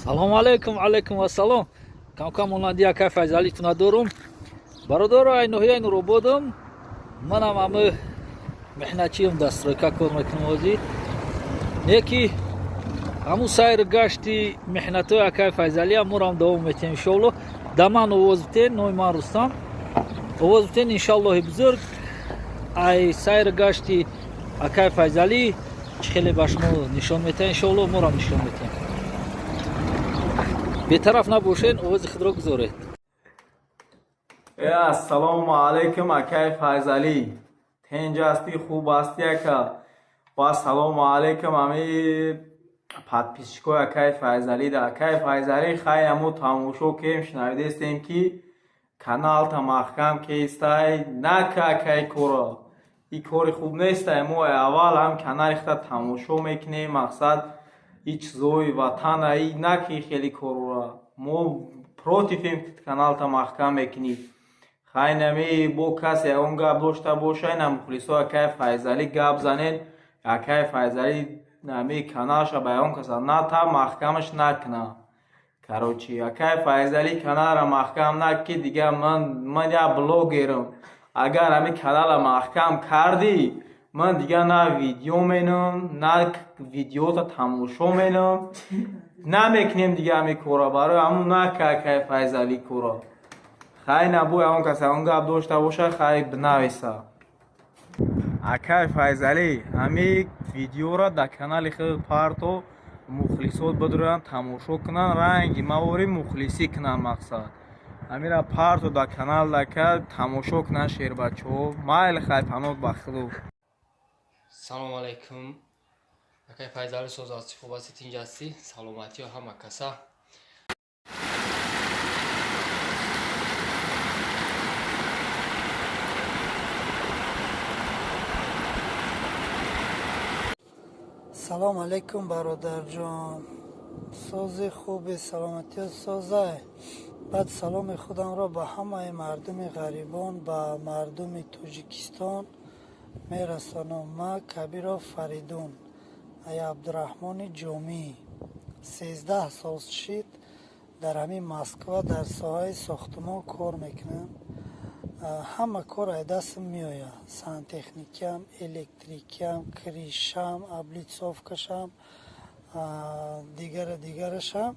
Салом алейкум, алейкум ассалом. Камкам монандия кайф айзалитуна дорум. Бародаро айноҳияй нурободам. Манам ами меҳнатчиам, дастройка кор мекунам ҳозир. Неки ҳамун сайр гашти меҳнатои акай файзалия мурам давом метем иншоалло. Да ман овоз битен, номи ман Рустам. Овоз битен иншоаллоҳи бузург. Ай сайр гашти акай файзалӣ чӣ хеле ба шумо нишон метаҳад иншоалло, мурам нишон метаҳад. бетараф набошед, овози худро гузоред. Ассалому алайкум акай файзалӣ. Тенҷ ҳастӣ, хуб ҳастӣ ака? Ва салому алайкум ами подписчикои акай файзалӣ. Да акай файзалӣ хай аму тамошо кем шунавидестем ки каналта маҳкам кестай нака акай кора. И кори хуб нестай. Мо аввал ҳам канали худа тамошо мекунем, мақсад и чизои ватана и наки хели корора. Мо противем каналта маҳкам мекунӣ. Хай нами бо касе он гап дошта боша, на мухлисо акай файзалӣ гап занен. Акай файзалӣ нами каналша ба он каса на та маҳкамаш накна. Короче, акай файзалӣ каналра маҳкам наки, дига ман я блогерам. Агар ами канала маҳкам кардӣ, ман дига на видео менам, на видеота тамошо менам. Намекунем дига ами кора, барои ҳамун нака акай файзалӣ кора. Хай набои он каса он гап дошта боша, хай бинависа. Акай файзалӣ ами видеора да канали худ парто мухлисот бидуран тамошо кунан, ранги мавори мухлисӣ кунан, мақсад амира парто да канал дака тамошо кунан шербачаҳо. Майли хай панот ба худо. Салом алейкум. Акай файзалӣ соз ҳастӣ, хуб ҳастӣ, тинҷ ҳастӣ, саломатиё ҳама каса. салом алейкум бародарҷон, сози хуби саломатиё созай. баъд саломи худамро ба ҳамаи мардуми ғарибон, ба мардуми Тоҷикистон мерасонам. Ман Кабиров Фаридун ай Абдураҳмони Ҷомӣ, 13 сол шид дар ҳамин Москва дар соҳаи сохтмон кор мекунам. ҳама кор ай дастам меояд. Сантехникам, электрикам, кришам, облицовкашам, дигарашам.